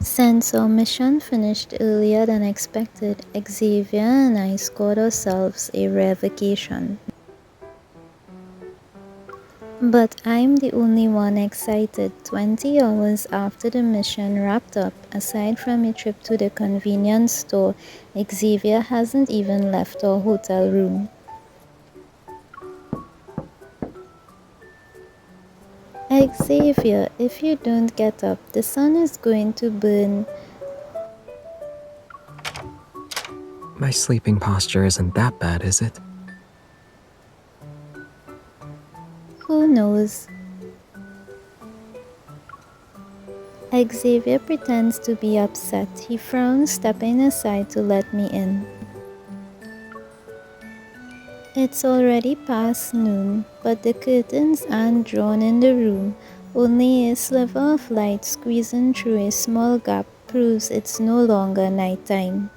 Since our mission finished earlier than expected, Xavier and I scored ourselves a rare vacation. But I'm the only one excited 20 hours after the mission wrapped up. Aside from a trip to the convenience store, Xavier hasn't even left our hotel room. Xavier, if you don't get up, the sun is going to burn. My sleeping posture isn't that bad, is it? Who knows? Xavier pretends to be upset. He frowns, stepping aside to let me in. It's already past noon, but the curtains aren't drawn in the room. Only a sliver of light squeezing through a small gap proves it's no longer nighttime.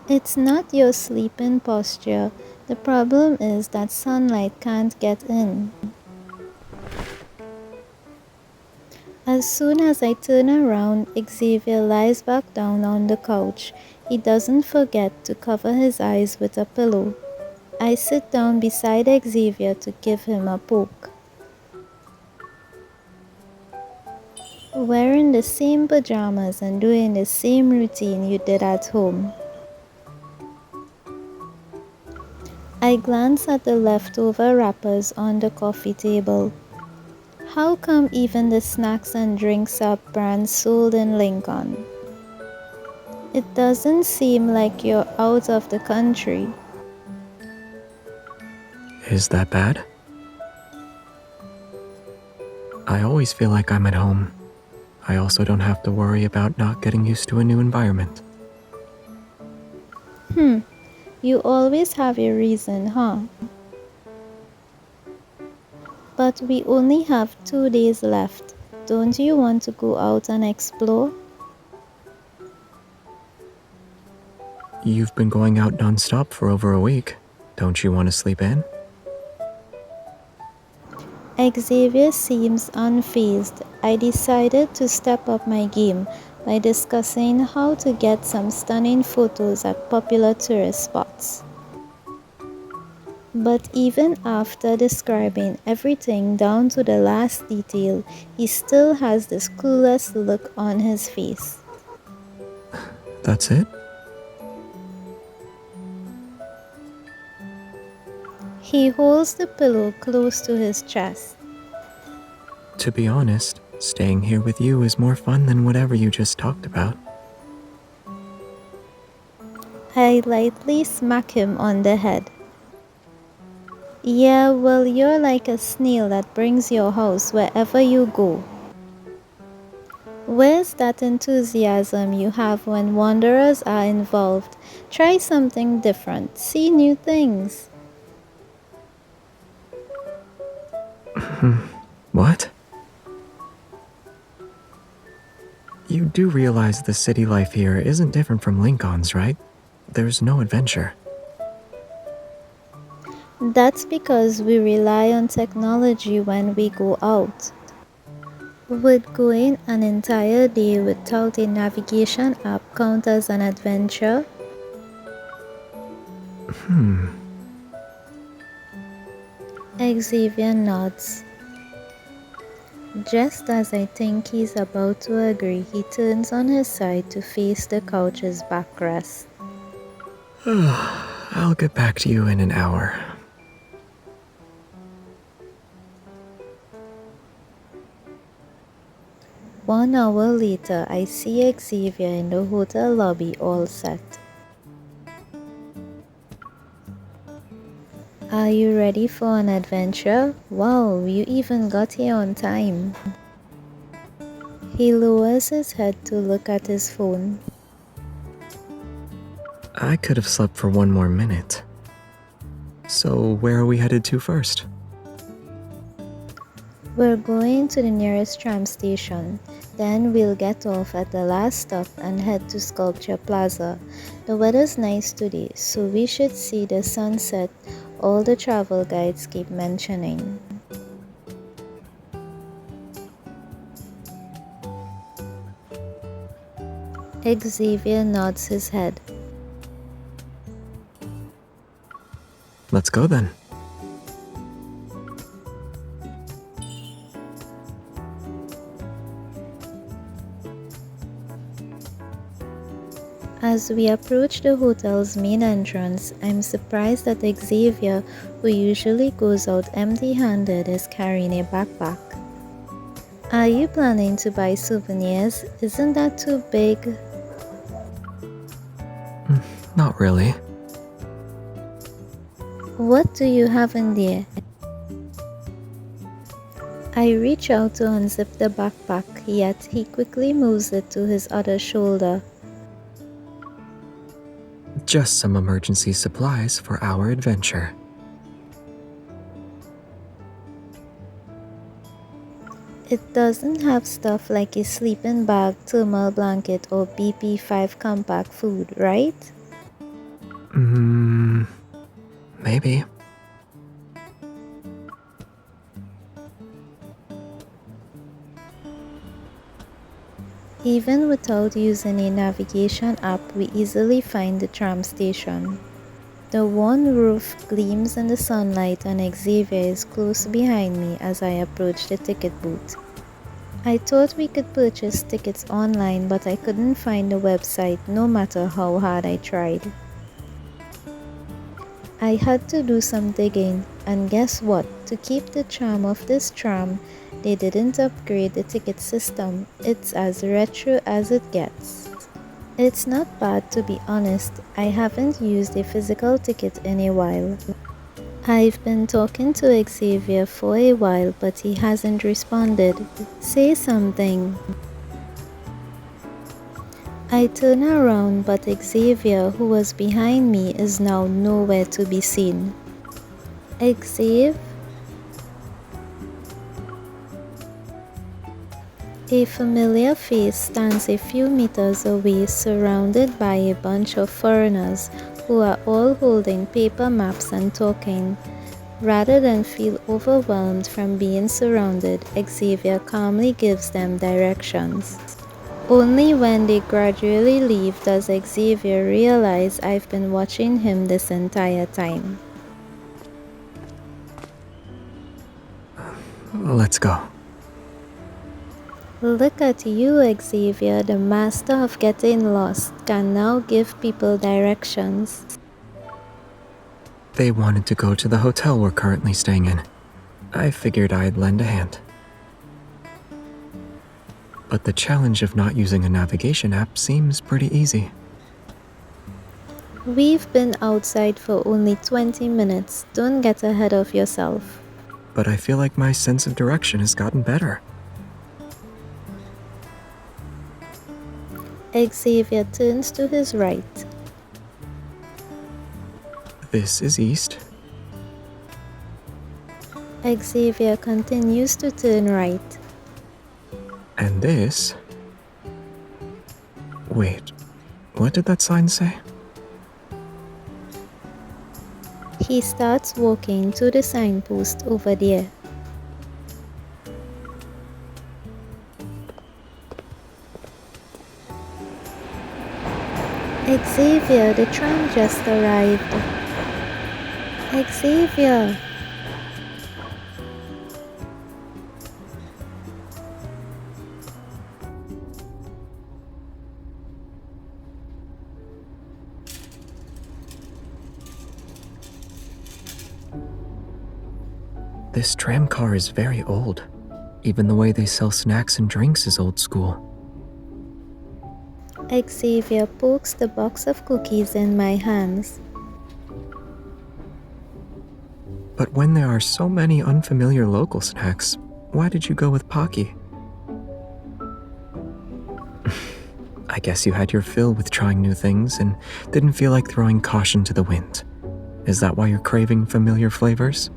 It's not your sleeping posture. The problem is that sunlight can't get in. As soon as I turn around, Xavier lies back down on the couch. He doesn't forget to cover his eyes with a pillow. I sit down beside Xavier to give him a poke. Wearing the same pajamas and doing the same routine you did at home. I glance at the leftover wrappers on the coffee table. How come even the snacks and drinks are brands sold in Lincoln? It doesn't seem like you're out of the country. Is that bad? I always feel like I'm at home. I also don't have to worry about not getting used to a new environment. You always have a reason, huh? But we only have 2 days left. Don't you want to go out and explore? You've been going out nonstop for over a week. Don't you want to sleep in? Xavier seems unfazed. I decided to step up my game by discussing how to get some stunning photos at popular tourist spots. But even after describing everything down to the last detail, he still has this clueless look on his face. That's it? He holds the pillow close to his chest. To be honest, staying here with you is more fun than whatever you just talked about. I lightly smack him on the head. Yeah, well, you're like a snail that brings your house wherever you go. Where's that enthusiasm you have when wanderers are involved? Try something different, see new things. What? You do realize the city life here isn't different from Lincoln's, right? There's no adventure. That's because we rely on technology when we go out. Would going an entire day without a navigation app count as an adventure? Xavier nods. Just as I think he's about to agree, he turns on his side to face the couch's backrest. I'll get back to you in an hour. One hour later, I see Xavier in the hotel lobby all set. Are you ready for an adventure? Wow, you even got here on time. He lowers his head to look at his phone. I could have slept for one more minute. So, where are we headed to first? We're going to the nearest tram station. Then we'll get off at the last stop and head to Sculpture Plaza. The weather's nice today, so we should see the sunset all the travel guides keep mentioning. Xavier nods his head. Let's go then. As we approach the hotel's main entrance, I'm surprised that Xavier, who usually goes out empty-handed, is carrying a backpack. Are you planning to buy souvenirs? Isn't that too big? Not really. What do you have in there? I reach out to unzip the backpack, yet he quickly moves it to his other shoulder. Just some emergency supplies for our adventure. It doesn't have stuff like a sleeping bag, thermal blanket, or BP5 compact food, right? Maybe. Even without using a navigation app, we easily find the tram station. The one roof gleams in the sunlight and Xavier is close behind me as I approach the ticket booth. I thought we could purchase tickets online, but I couldn't find the website no matter how hard I tried. I had to do some digging, and guess what? To keep the charm of this tram, they didn't upgrade the ticket system. It's as retro as it gets. It's not bad, to be honest. I haven't used a physical ticket in a while. I've been talking to Xavier for a while, but he hasn't responded. Say something. I turn around, but Xavier, who was behind me, is now nowhere to be seen. Xavier? A familiar face stands a few meters away, surrounded by a bunch of foreigners who are all holding paper maps and talking. Rather than feel overwhelmed from being surrounded, Xavier calmly gives them directions. Only when they gradually leave does Xavier realize I've been watching him this entire time. Let's go. Look at you, Xavier, the master of getting lost, can now give people directions. They wanted to go to the hotel we're currently staying in. I figured I'd lend a hand. But the challenge of not using a navigation app seems pretty easy. We've been outside for only 20 minutes. Don't get ahead of yourself. But I feel like my sense of direction has gotten better. Xavier turns to his right. This is east. Xavier continues to turn right. And this... Wait, what did that sign say? He starts walking to the signpost over there. Xavier, the tram just arrived. Xavier! This tram car is very old. Even the way they sell snacks and drinks is old school. Xavier pokes the box of cookies in my hands. But when there are so many unfamiliar local snacks, why did you go with Pocky? I guess you had your fill with trying new things and didn't feel like throwing caution to the wind. Is that why you're craving familiar flavors?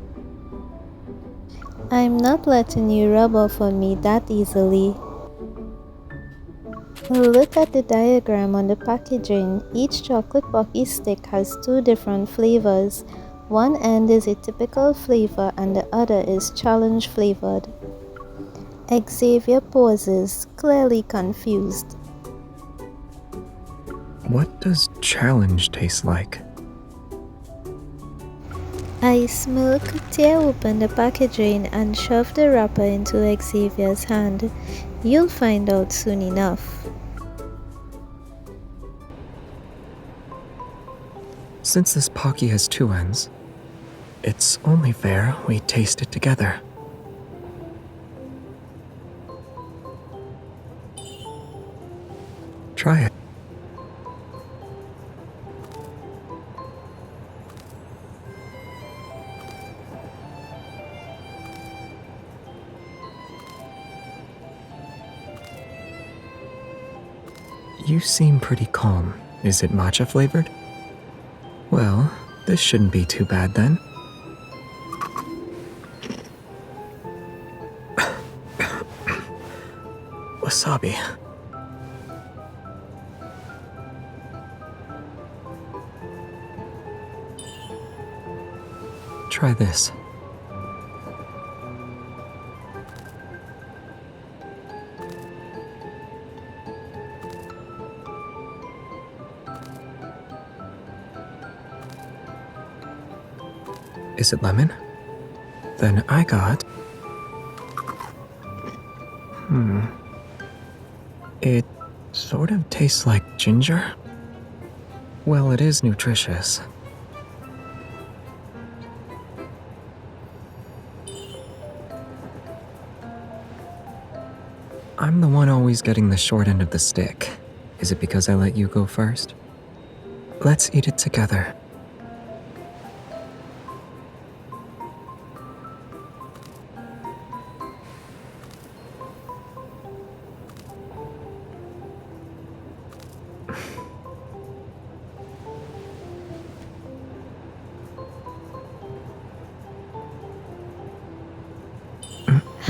I'm not letting you rub off on me that easily. Look at the diagram on the packaging. Each chocolate Pocky stick has 2 different flavors. One end is a typical flavor and the other is challenge flavored. Xavier pauses, clearly confused. What does challenge taste like? I smirk, tear open the packaging, and shove the wrapper into Xavier's hand. You'll find out soon enough. Since this Pocky has two ends, it's only fair we taste it together. Try it. You seem pretty calm. Is it matcha flavored? Well, this shouldn't be too bad then. Wasabi. Try this. Is it lemon? Then I got... It sort of tastes like ginger. Well, it is nutritious. I'm the one always getting the short end of the stick. Is it because I let you go first? Let's eat it together.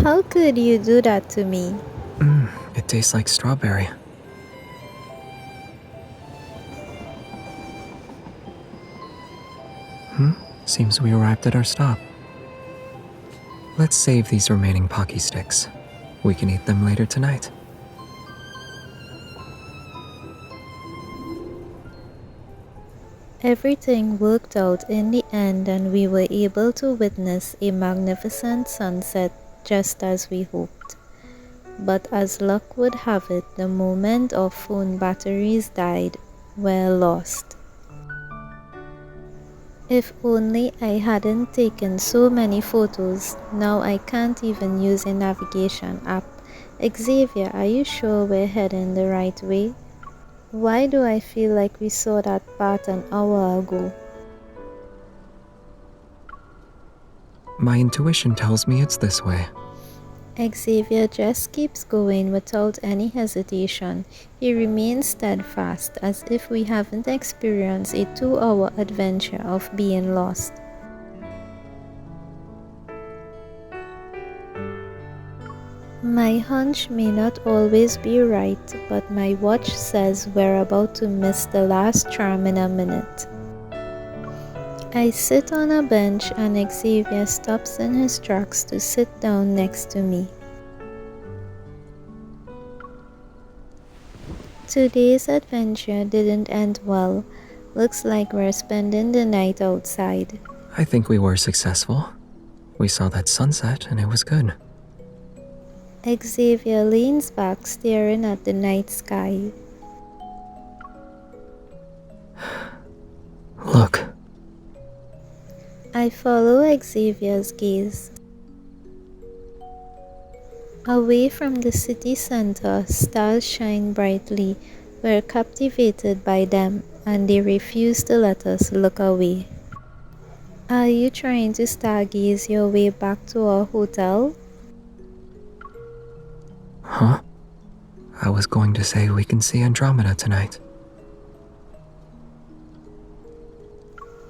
How could you do that to me? It tastes like strawberry. Seems we arrived at our stop. Let's save these remaining Pocky sticks. We can eat them later tonight. Everything worked out in the end, and we were able to witness a magnificent sunset just as we hoped. But as luck would have it, the moment our phone batteries died, we're lost. If only I hadn't taken so many photos. Now I can't even use a navigation app. Xavier, are you sure we're heading the right way? Why do I feel like we saw that path an hour ago? My intuition tells me it's this way. Xavier just keeps going without any hesitation. He remains steadfast, as if we haven't experienced a 2-hour adventure of being lost. My hunch may not always be right, but my watch says we're about to miss the last tram in a minute. I sit on a bench and Xavier stops in his tracks to sit down next to me. Today's adventure didn't end well. Looks like we're spending the night outside. I think we were successful. We saw that sunset and it was good. Xavier leans back, staring at the night sky. Look. I follow Xavier's gaze. Away from the city center, stars shine brightly. We're captivated by them, and they refuse to let us look away. Are you trying to stargaze your way back to our hotel? Huh? I was going to say we can see Andromeda tonight.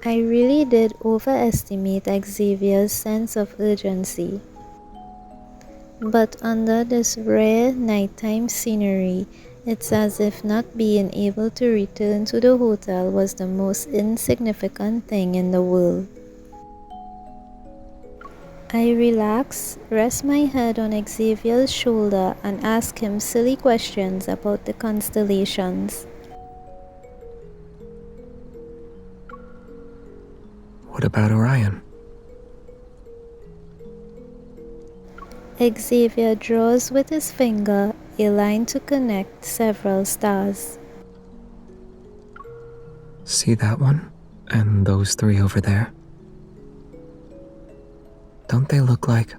I really did overestimate Xavier's sense of urgency. But under this rare nighttime scenery, it's as if not being able to return to the hotel was the most insignificant thing in the world. I relax, rest my head on Xavier's shoulder and ask him silly questions about the constellations. What about Orion? Xavier draws with his finger a line to connect several stars. See that one? And those three over there? Don't they look like...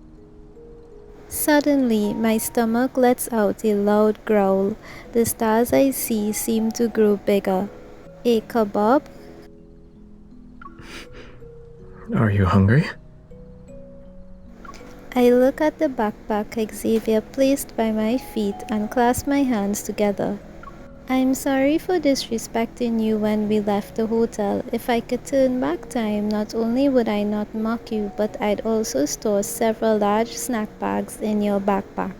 Suddenly, my stomach lets out a loud growl. The stars I see seem to grow bigger. A kebab? Are you hungry? I look at the backpack Xavier placed by my feet and clasp my hands together. I'm sorry for disrespecting you when we left the hotel. If I could turn back time, not only would I not mock you, but I'd also store several large snack bags in your backpack.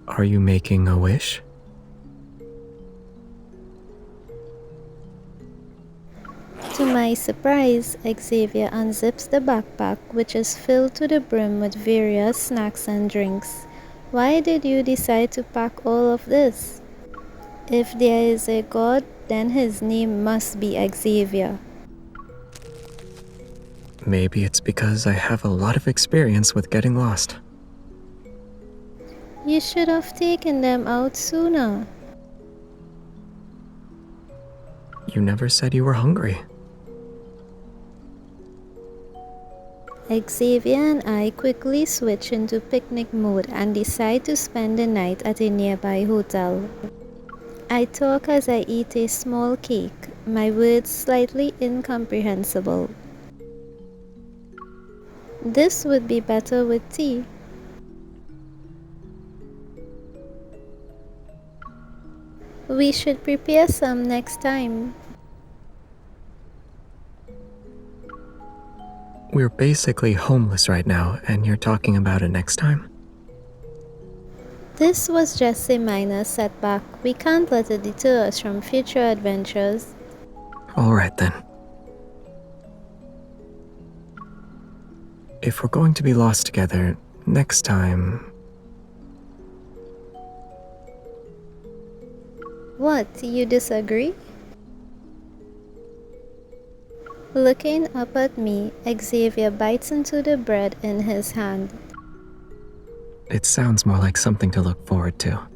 Are you making a wish? To my surprise, Xavier unzips the backpack, which is filled to the brim with various snacks and drinks. Why did you decide to pack all of this? If there is a God, then his name must be Xavier. Maybe it's because I have a lot of experience with getting lost. You should have taken them out sooner. You never said you were hungry. Xavier and I quickly switch into picnic mode and decide to spend the night at a nearby hotel. I talk as I eat a small cake, my words slightly incomprehensible. This would be better with tea. We should prepare some next time. We're basically homeless right now, and you're talking about it next time? This was just a minor setback. We can't let it deter us from future adventures. Alright then. If we're going to be lost together, next time... What, you disagree? Looking up at me, Xavier bites into the bread in his hand. It sounds more like something to look forward to.